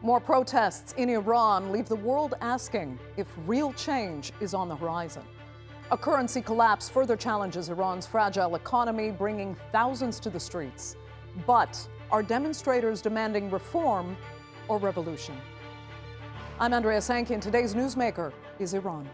More protests in Iran leave the world asking if real change is on the horizon. A currency collapse further challenges Iran's fragile economy, bringing thousands to the streets. But are demonstrators demanding reform or revolution? I'm Andrea Sankey, and today's Newsmaker is Iran.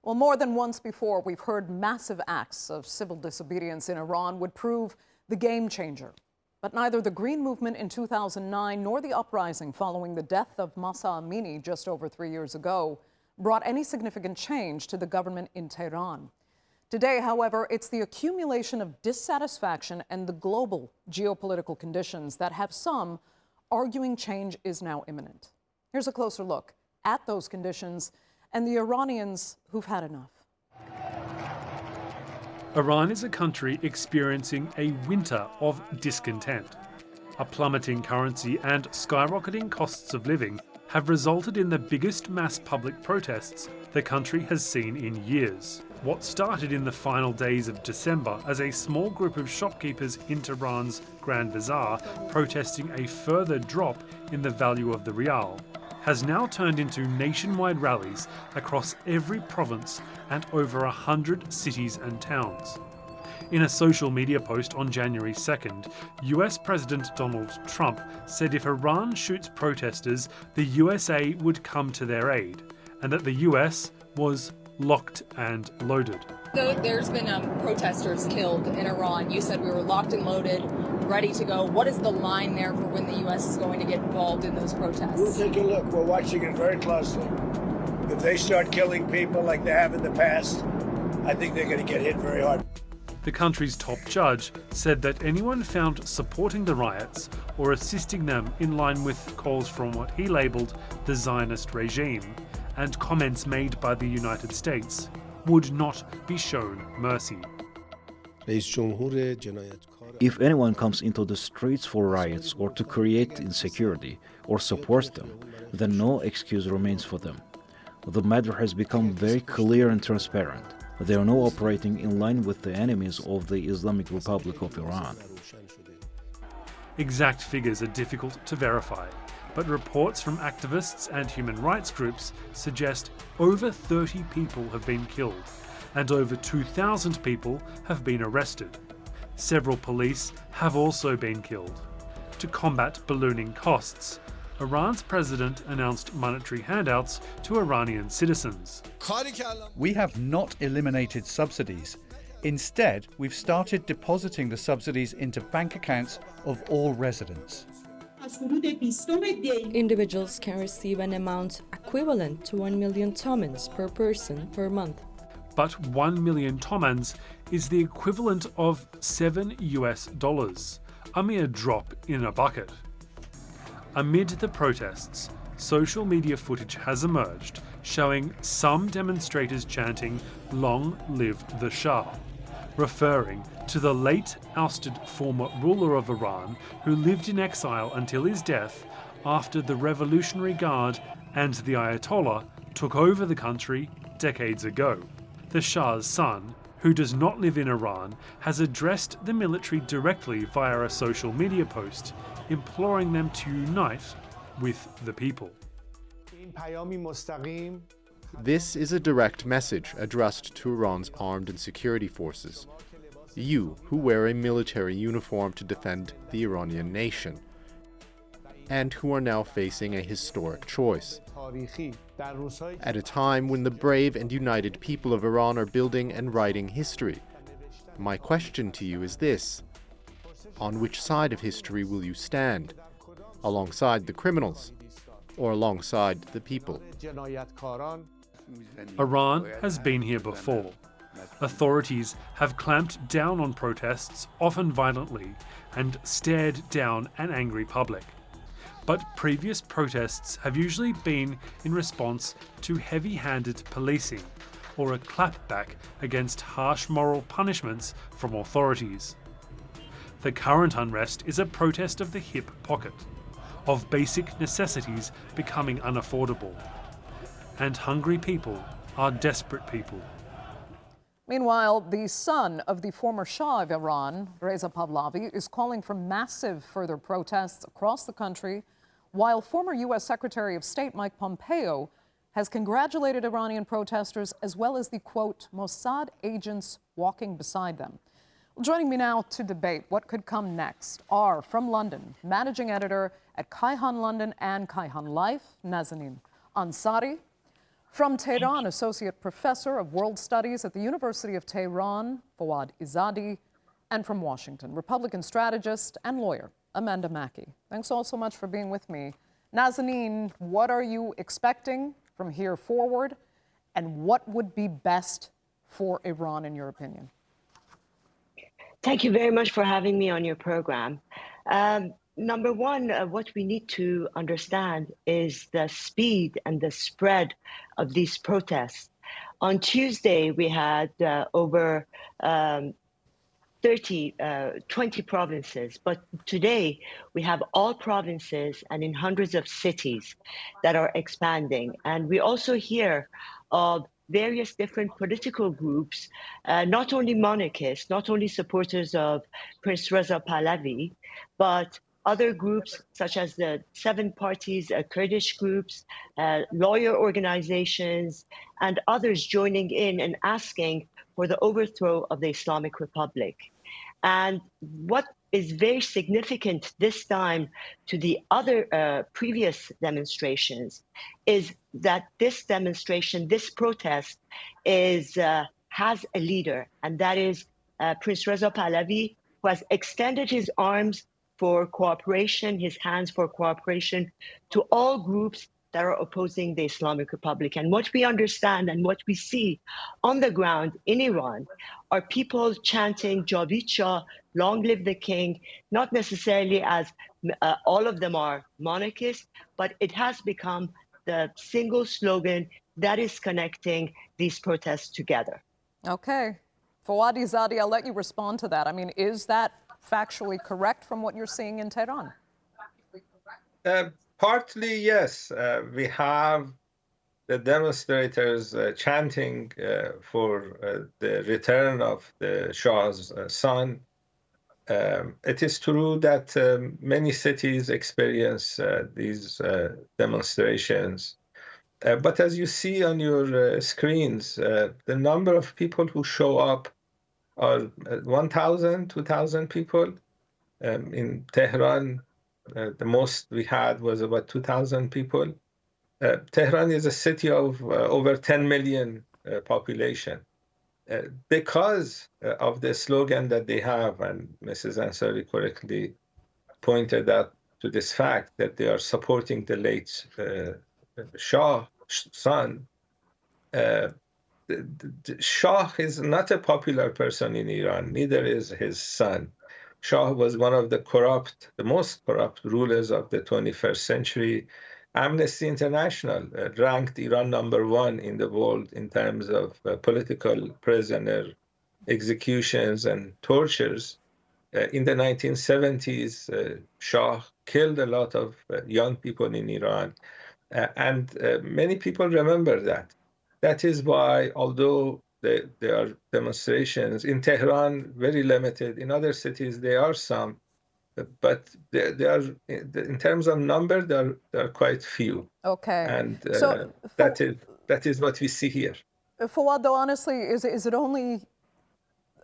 Well, more than once before, we've heard massive acts of civil disobedience in Iran would prove the game changer. But neither the Green Movement in 2009 nor the uprising following the death of Mahsa Amini just over 3 years ago brought any significant change to the government in Tehran. Today, however, it's the accumulation of dissatisfaction and the global geopolitical conditions that have some arguing change is now imminent. Here's a closer look at those conditions and the Iranians who've had enough. Iran is a country experiencing a winter of discontent. A plummeting currency and skyrocketing costs of living have resulted in the biggest mass public protests the country has seen in years. What started in the final days of December as a small group of shopkeepers in Tehran's Grand Bazaar protesting a further drop in the value of the rial has now turned into nationwide rallies across every province and over 100 cities and towns. In a social media post on January 2nd, US President Donald Trump said if Iran shoots protesters, the USA would come to their aid, and that the US was locked and loaded. There's been protesters killed in Iran. You said we were locked and loaded, ready to go. What is the line there for when the U.S. is going to get involved in those protests? We'll take a look. We're watching it very closely. If they start killing people like they have in the past, I think they're going to get hit very hard. The country's top judge said that anyone found supporting the riots or assisting them in line with calls from what he labelled the Zionist regime and comments made by the United States would not be shown mercy. If anyone comes into the streets for riots or to create insecurity or supports them, then no excuse remains for them. The matter has become very clear and transparent. They are now operating in line with the enemies of the Islamic Republic of Iran. Exact figures are difficult to verify, but reports from activists and human rights groups suggest over 30 people have been killed and over 2,000 people have been arrested. Several police have also been killed. To combat ballooning costs, Iran's president announced monetary handouts to Iranian citizens. We have not eliminated subsidies. Instead, we've started depositing the subsidies into bank accounts of all residents. Individuals can receive an amount equivalent to 1 million tomans per person per month. But 1 million tomans is the equivalent of $7 US, a mere drop in a bucket. Amid the protests, social media footage has emerged showing some demonstrators chanting "Long live the Shah," referring to the late ousted former ruler of Iran who lived in exile until his death after the Revolutionary Guard and the Ayatollah took over the country decades ago. The Shah's son, who does not live in Iran, has addressed the military directly via a social media post, imploring them to unite with the people. This is a direct message addressed to Iran's armed and security forces. You, who wear a military uniform to defend the Iranian nation, and who are now facing a historic choice. At a time when the brave and united people of Iran are building and writing history, my question to you is this: on which side of history will you stand? Alongside the criminals, or alongside the people? Iran has been here before. Authorities have clamped down on protests, often violently, and stared down an angry public. But previous protests have usually been in response to heavy-handed policing or a clapback against harsh moral punishments from authorities. The current unrest is a protest of the hip pocket. of basic necessities becoming unaffordable. And hungry people are desperate people. Meanwhile, the son of the former Shah of Iran, Reza Pahlavi, is calling for massive further protests across the country, while former U.S. Secretary of State Mike Pompeo has congratulated Iranian protesters as well as the, quote, Mossad agents walking beside them. Well, joining me now to debate what could come next are, from London, managing editor at Kayhan London and Kayhan Life, Nazanin Ansari. From Tehran, Associate Professor of World Studies at the University of Tehran, Fawad Izadi. And from Washington, Republican strategist and lawyer, Amanda Mackey. Thanks all so much for being with me. Nazanin, what are you expecting from here forward? And what would be best for Iran, in your opinion? Thank you very much for having me on your program. Number one, what we need to understand is the speed and the spread of these protests. On Tuesday, we had over 20 provinces, but today we have all provinces and in hundreds of cities that are expanding. And we also hear of various different political groups, not only monarchists, not only supporters of Prince Reza Pahlavi, but other groups such as the 7 parties, Kurdish groups, lawyer organizations, and others joining in and asking for the overthrow of the Islamic Republic. And what is very significant this time to the other previous demonstrations is that this demonstration, this protest, has a leader, and that is Prince Reza Pahlavi, who has extended his arms for cooperation, his hands for cooperation to all groups that are opposing the Islamic Republic. And what we understand and what we see on the ground in Iran are people chanting Javid Shah, long live the king, not necessarily as all of them are monarchists, but it has become the single slogan that is connecting these protests together. Okay. Fawad Izadi, I'll let you respond to that. I mean, is that factually correct from what you're seeing in Tehran? Partly, yes. We have the demonstrators chanting for the return of the Shah's son. It is true that many cities experience these demonstrations. But as you see on your screens, the number of people who show up are 1,000, 2,000 people. In Tehran, the most we had was about 2,000 people. Tehran is a city of over 10 million population. Because of the slogan that they have, and Mrs. Ansari correctly pointed out to this fact that they are supporting the late Shah's son. The Shah is not a popular person in Iran, neither is his son. Shah was one of the most corrupt rulers of the 21st century. Amnesty International ranked Iran #1 in the world in terms of political prisoner executions and tortures. In the 1970s, Shah killed a lot of young people in Iran, and many people remember that. That is why, although there are demonstrations in Tehran, very limited. In other cities, there are some, but they are, in terms of number, they are quite few. Okay. And So, that is what we see here. Fawad, though, honestly, is it only,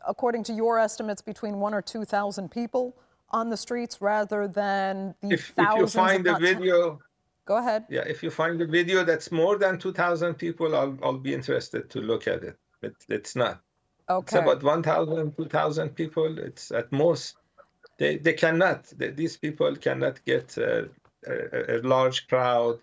according to your estimates, between 1,000 or 2,000 people on the streets rather than the thousands? If you find a video, go ahead. Yeah, if you find a video that's more than 2,000 people, I'll be interested to look at it. But it's not. Okay. It's about 1,000, 2,000 people. It's at most. They cannot. These people cannot get a large crowd.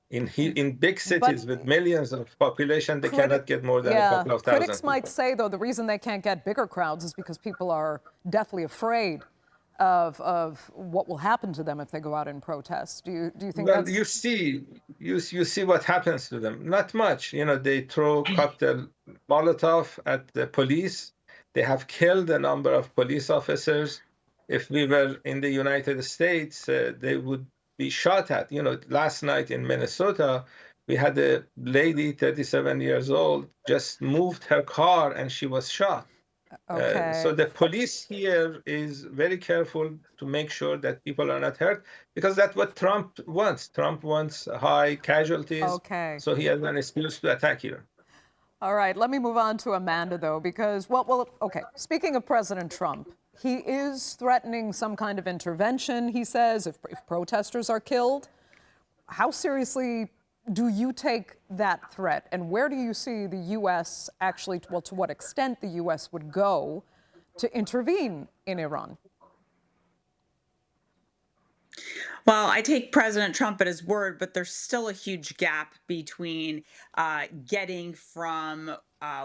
In big cities with millions of population, they cannot get more than a couple of thousand. Critics might say, though, the reason they can't get bigger crowds is because people are deathly afraid of what will happen to them if they go out and protest. Do you think that's... You see what happens to them. Not much. They throw cocktail Molotov at the police. They have killed a number of police officers. If we were in the United States, they would be shot at. Last night in Minnesota, we had a lady, 37 years old, just moved her car and she was shot. Okay. So the police here is very careful to make sure that people are not hurt, because that's what Trump wants. Trump wants high casualties. Okay. So he has an excuse to attack Iran. All right, let me move on to Amanda, though, because, okay, speaking of President Trump, he is threatening some kind of intervention, he says, if protesters are killed. How seriously do you take that threat, and where do you see the U.S. actually, to what extent the U.S. would go to intervene in Iran? Well, I take President Trump at his word, but there's still a huge gap between getting from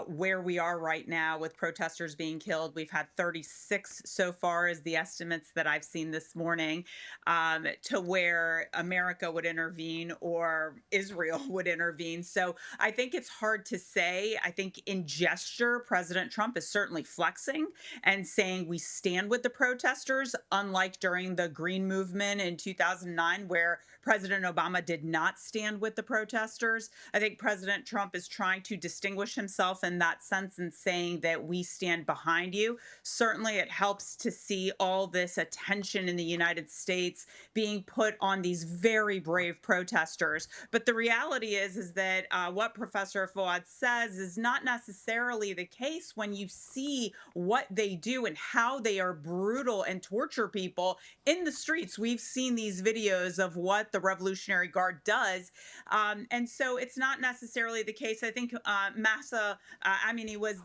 where we are right now with protesters being killed. We've had 36 so far, as the estimates that I've seen this morning, to where America would intervene or Israel would intervene. So I think it's hard to say. I think in gesture, President Trump is certainly flexing and saying we stand with the protesters, unlike during the Green Movement in 2009, where President Obama did not stand with the protesters. I think President Trump is trying to distinguish himself in that sense and saying that we stand behind you. Certainly, it helps to see all this attention in the United States being put on these very brave protesters. But the reality is that what Professor Fouad says is not necessarily the case when you see what they do and how they are brutal and torture people in the streets. We've seen these videos of what the Revolutionary Guard does. And so it's not necessarily the case. I think Mahsa Amini was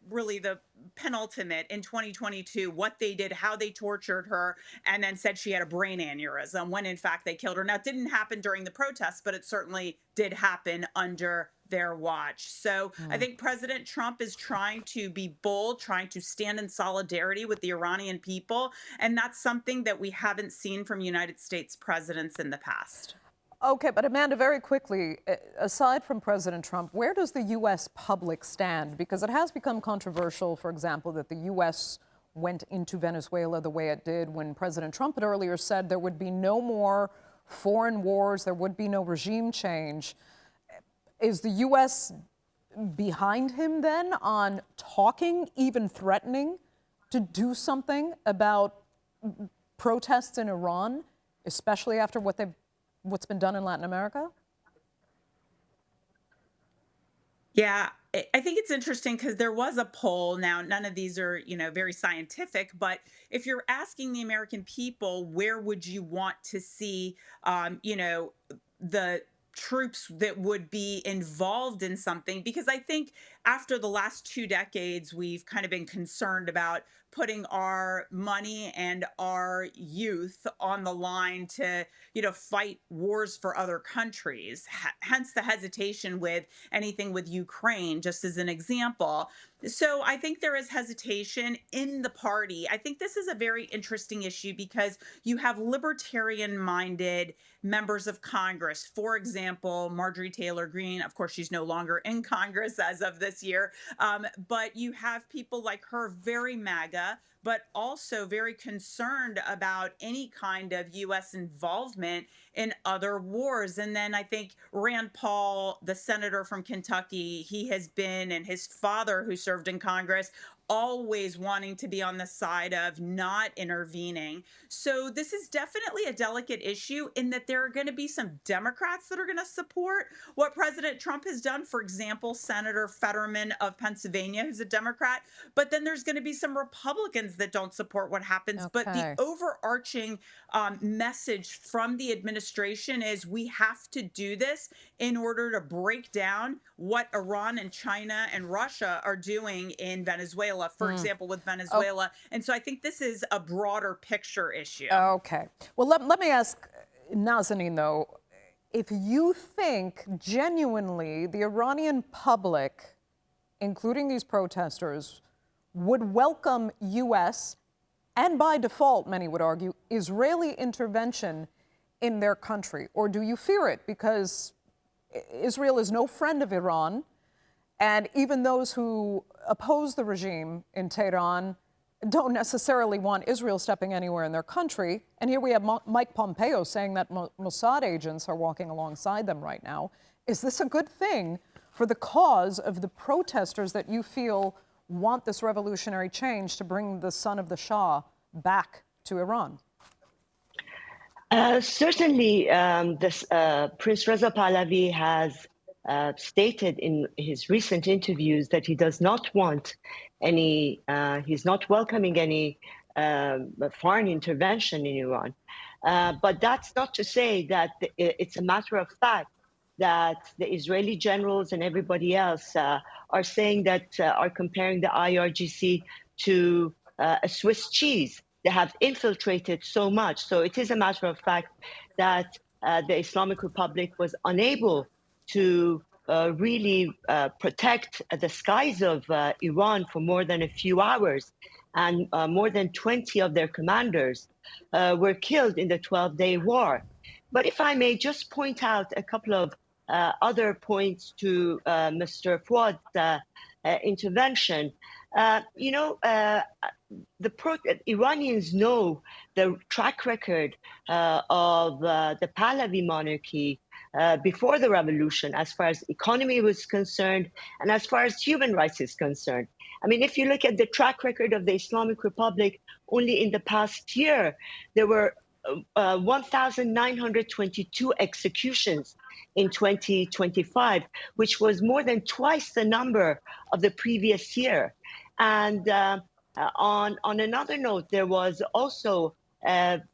really the penultimate in 2022, what they did, how they tortured her, and then said she had a brain aneurysm when in fact they killed her. Now, it didn't happen during the protests, but it certainly did happen under their watch. So I think President Trump is trying to be bold, trying to stand in solidarity with the Iranian people. And that's something that we haven't seen from United States presidents in the past. Okay, but Amanda, very quickly, aside from President Trump, where does the U.S. public stand? Because it has become controversial, for example, that the U.S. went into Venezuela the way it did when President Trump had earlier said there would be no more foreign wars, there would be no regime change. Is the U.S. behind him then on talking, even threatening to do something about protests in Iran, especially after what's been done in Latin America? Yeah, I think it's interesting because there was a poll. Now, none of these are, very scientific, but if you're asking the American people, where would you want to see, the troops that would be involved in something? Because I think after the last 2 decades, we've kind of been concerned about putting our money and our youth on the line to, fight wars for other countries. Hence the hesitation with anything with Ukraine, just as an example. So I think there is hesitation in the party. I think this is a very interesting issue because you have libertarian-minded members of Congress. For example, Marjorie Taylor Greene. Of course, she's no longer in Congress as of this year. But you have people like her, very MAGA, but also very concerned about any kind of U.S. involvement in other wars. And then I think Rand Paul, the senator from Kentucky, he has been, and his father who served in Congress, always wanting to be on the side of not intervening. So this is definitely a delicate issue in that there are going to be some Democrats that are going to support what President Trump has done. For example, Senator Fetterman of Pennsylvania, who's a Democrat. But then there's going to be some Republicans that don't support what happens. Okay. But the overarching message from the administration is we have to do this in order to break down what Iran and China and Russia are doing in Venezuela, for example, with Venezuela. And so I think this is a broader picture issue. Okay. Well, let me ask Nazanin, though, if you think genuinely the Iranian public, including these protesters, would welcome U.S. and by default, many would argue, Israeli intervention in their country, or do you fear it because Israel is no friend of Iran, and even those who oppose the regime in Tehran don't necessarily want Israel stepping anywhere in their country. And here we have Mike Pompeo saying that Mossad agents are walking alongside them right now. Is this a good thing for the cause of the protesters that you feel want this revolutionary change to bring the son of the Shah back to Iran? Certainly, Prince Reza Pahlavi has stated in his recent interviews that he does not want any, he's not welcoming any foreign intervention in Iran. But that's not to say that it's a matter of fact that the Israeli generals and everybody else are saying that, are comparing the IRGC to a Swiss cheese. They have infiltrated so much. So it is a matter of fact that the Islamic Republic was unable to really protect the skies of Iran for more than a few hours. And more than 20 of their commanders were killed in the 12-day war. But if I may just point out a couple of other points to Mr. Fuad's intervention. Iranians know the track record of the Pahlavi monarchy before the revolution, as far as economy was concerned and as far as human rights is concerned. I mean, if you look at the track record of the Islamic Republic, only in the past year, there were 1,922 executions in 2025, which was more than twice the number of the previous year. And on another note, there was also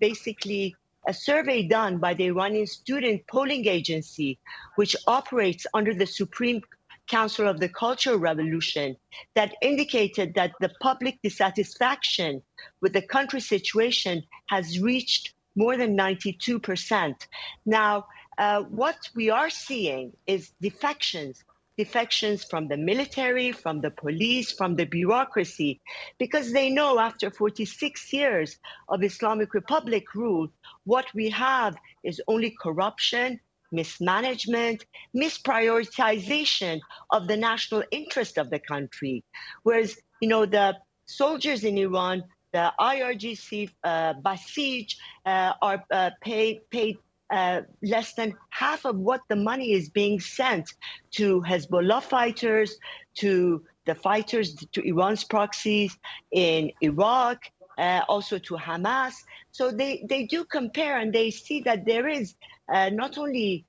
basically a survey done by the Iranian Student Polling Agency, which operates under the Supreme Council of the Cultural Revolution, that indicated that the public dissatisfaction with the country situation has reached more than 92%. Now, what we are seeing is defections from the military, from the police, from the bureaucracy, because they know after 46 years of Islamic Republic rule, what we have is only corruption, mismanagement, misprioritization of the national interest of the country. Whereas, the soldiers in Iran, the IRGC, Basij, are paid less than half of what the money is being sent to Hezbollah fighters, to the fighters, to Iran's proxies in Iraq, also to Hamas. So they do compare, and they see that there is not only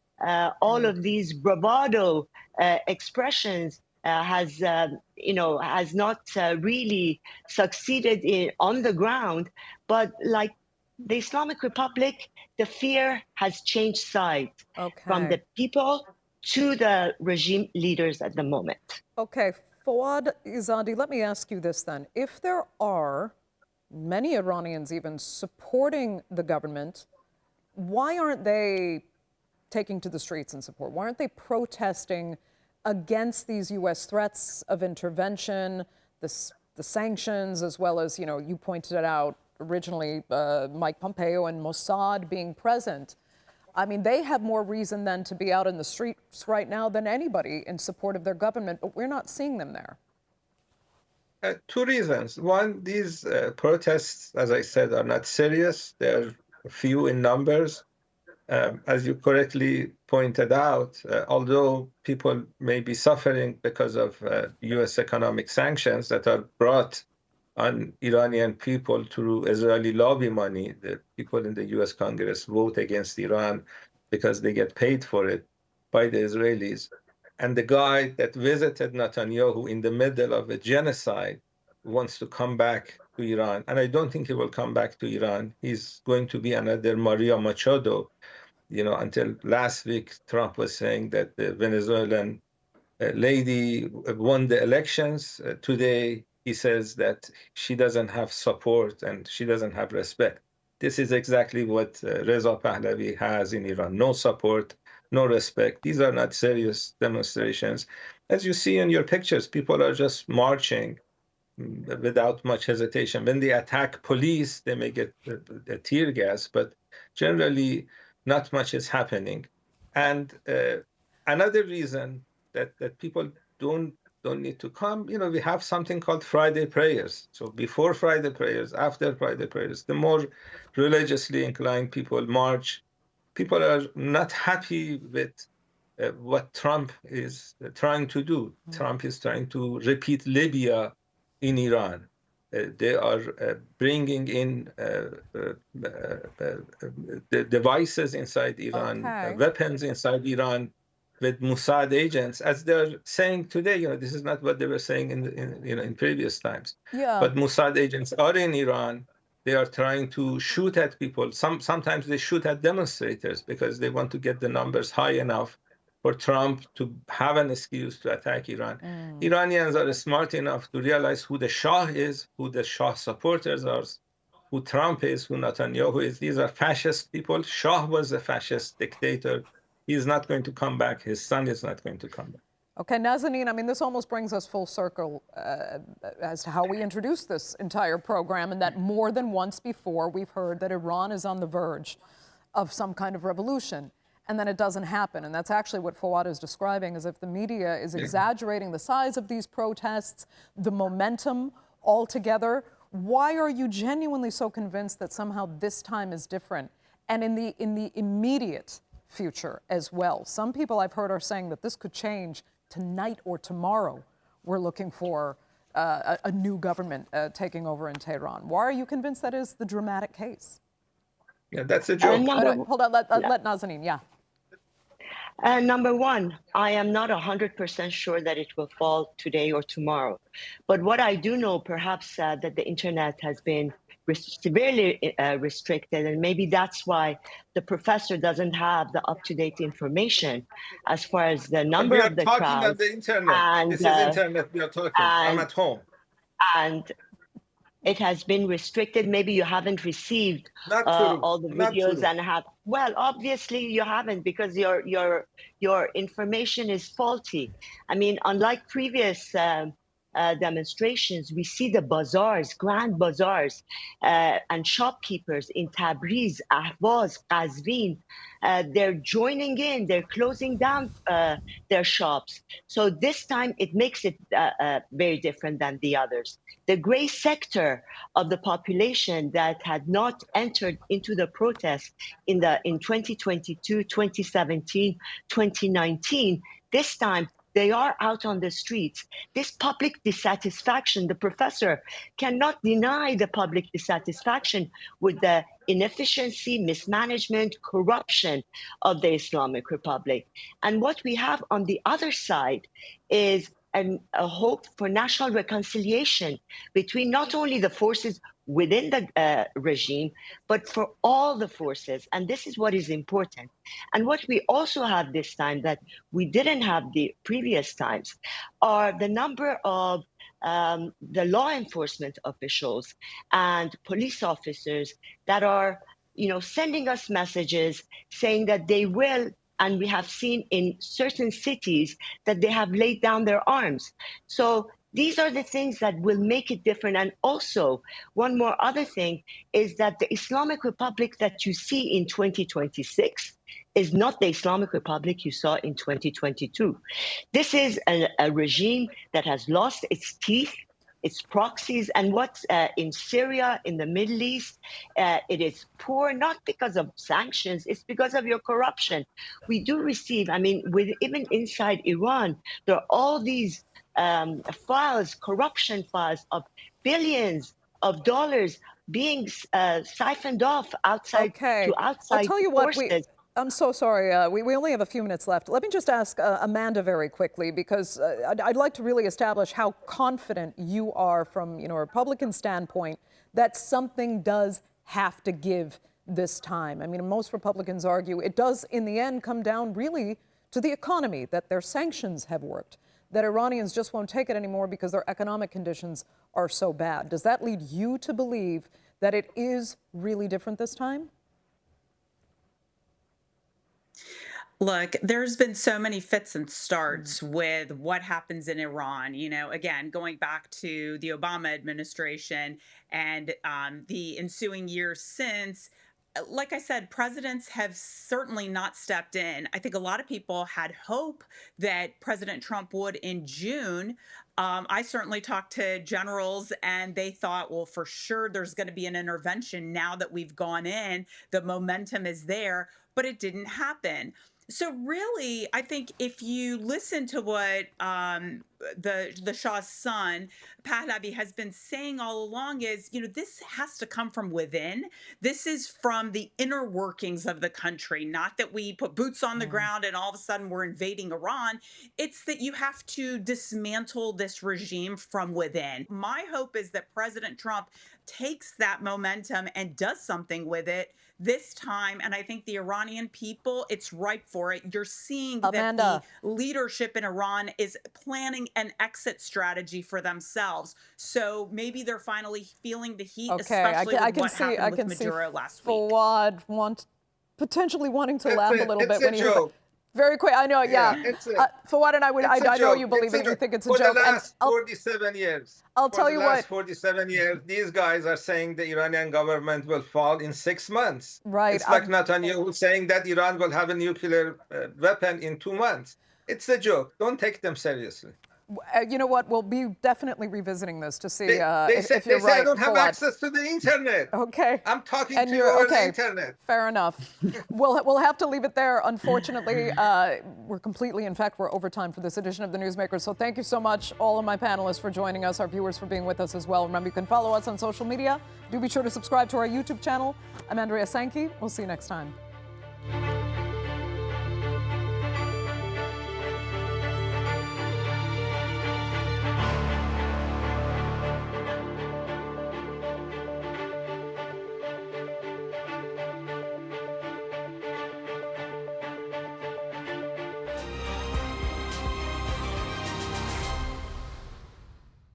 all of these bravado expressions has not really succeeded on the ground, but like the Islamic Republic, the fear has changed sides from the people to the regime leaders at the moment. Okay, Fawad Izadi, let me ask you this then. If there are many Iranians even supporting the government, why aren't they taking to the streets in support? Why aren't they protesting against these U.S. threats of intervention, the sanctions, as well as, you pointed it out originally, Mike Pompeo and Mossad being present? I mean, they have more reason then to be out in the streets right now than anybody in support of their government, but we're not seeing them there. Two reasons. One, these protests, as I said, are not serious. They're few in numbers. As you correctly pointed out, although people may be suffering because of U.S. economic sanctions that are brought on Iranian people through Israeli lobby money, the people in the U.S. Congress vote against Iran because they get paid for it by the Israelis. And the guy that visited Netanyahu in the middle of a genocide wants to come back to Iran. And I don't think he will come back to Iran. He's going to be another Maria Machado. Until last week, Trump was saying that the Venezuelan lady won the elections. Today, he says that she doesn't have support and she doesn't have respect. This is exactly what Reza Pahlavi has in Iran. No support, no respect. These are not serious demonstrations. As you see in your pictures, people are just marching without much hesitation. When they attack police, they may get a tear gas, but generally not much is happening. And another reason that people don't don't need to come. We have something called Friday prayers. So before Friday prayers, after Friday prayers, the more religiously inclined people march. People are not happy with what Trump is trying to do. Trump is trying to repeat Libya in Iran. They are bringing in the devices inside Iran, weapons inside Iran with Mossad agents, as they're saying today. This is not what they were saying in previous times. Yeah. But Mossad agents are in Iran. They are trying to shoot at people. Sometimes they shoot at demonstrators because they want to get the numbers high enough for Trump to have an excuse to attack Iran. Iranians are smart enough to realize who the Shah is, who the Shah supporters are, who Trump is, who Netanyahu is. These are fascist people. Shah was a fascist dictator. He is not going to come back. His son is not going to come back. Okay, Nazanin, I mean, this almost brings us full circle as to how we introduced this entire program, and that more than once before we've heard that Iran is on the verge of some kind of revolution, and then it doesn't happen. And that's actually what Fawad is describing, as if the media is exaggerating the size of these protests, the momentum altogether. Why are you genuinely so convinced that somehow this time is different? And in the immediate future as well. Some people I've heard are saying that this could change tonight or tomorrow. We're looking for a new government taking over in Tehran. Why are you convinced that is the dramatic case? Yeah, that's a joke. Hold on, let Nazanin, yeah. Number one, I am not 100% sure that it will fall today or tomorrow. But what I do know, perhaps, that the internet has been severely restricted, and maybe that's why the professor doesn't have the up-to-date information as far as the number of the crowds. We are talking on the internet. And, this is internet we are talking. I'm at home. And it has been restricted. Maybe you haven't received all the videos and have. Well, obviously you haven't, because your information is faulty. I mean, unlike previous demonstrations, we see the bazaars, grand bazaars, and shopkeepers in Tabriz, Ahvaz, Qazvin. They're joining in. They're closing down their shops. So this time it makes it very different than the others. The gray sector of the population that had not entered into the protest in 2022, 2017, 2019, this time they are out on the streets. This public dissatisfaction, the professor cannot deny the public dissatisfaction with the inefficiency, mismanagement, corruption of the Islamic Republic. And what we have on the other side is a hope for national reconciliation between not only the forces within the regime, but for all the forces. And this is what is important. And what we also have this time that we didn't have the previous times are the number of the law enforcement officials and police officers that are, sending us messages saying that they will. And we have seen in certain cities that they have laid down their arms. So these are the things that will make it different. And also, one more other thing is that the Islamic Republic that you see in 2026 is not the Islamic Republic you saw in 2022. This is a regime that has lost its teeth, its proxies, and what's in Syria, in the Middle East, it is poor, not because of sanctions, it's because of your corruption. We do receive, even inside Iran, there are all these files, corruption files of billions of dollars being siphoned off outside to outside I'll tell you what, forces. I'm so sorry. We only have a few minutes left. Let me just ask Amanda very quickly, because I'd like to really establish how confident you are from a Republican standpoint that something does have to give this time. I mean, most Republicans argue it does in the end come down really to the economy, that their sanctions have worked, that Iranians just won't take it anymore because their economic conditions are so bad. Does that lead you to believe that it is really different this time? Look, there's been so many fits and starts with what happens in Iran. Again, going back to the Obama administration and the ensuing years since, like I said, presidents have certainly not stepped in. I think a lot of people had hope that President Trump would in June. I certainly talked to generals and they thought, well, for sure there's going to be an intervention now that we've gone in. The momentum is there, but it didn't happen. So really, I think if you listen to what the Shah's son, Pahlavi, has been saying all along, is this has to come from within. This is from the inner workings of the country, not that we put boots on the ground and all of a sudden we're invading Iran. It's that you have to dismantle this regime from within. My hope is that President Trump takes that momentum and does something with it this time. And I think the Iranian people, it's ripe for it. You're seeing that the leadership in Iran is planning an exit strategy for themselves. So maybe they're finally feeling the heat, especially with what happened with Maduro last week. Fawad potentially wanting to laugh a little bit when he joke. Very quick. I know, yeah. Fawad and I know you believe it. You think it's a joke. For the last 47 years. I'll tell you what. For the last 47 years, these guys are saying the Iranian government will fall in 6 months. Right. It's like Netanyahu saying that Iran will have a nuclear weapon in 2 months. It's a joke. Don't take them seriously. You know what? We'll be definitely revisiting this to see They if you're say right. I don't have Fawad. access to the internet. Okay. I'm talking to you on the internet. Fair enough. We'll have to leave it there. Unfortunately, we're over time for this edition of the Newsmakers. So thank you so much, all of my panelists, for joining us, our viewers for being with us as well. Remember, you can follow us on social media. Do be sure to subscribe to our YouTube channel. I'm Andrea Sankey. We'll see you next time.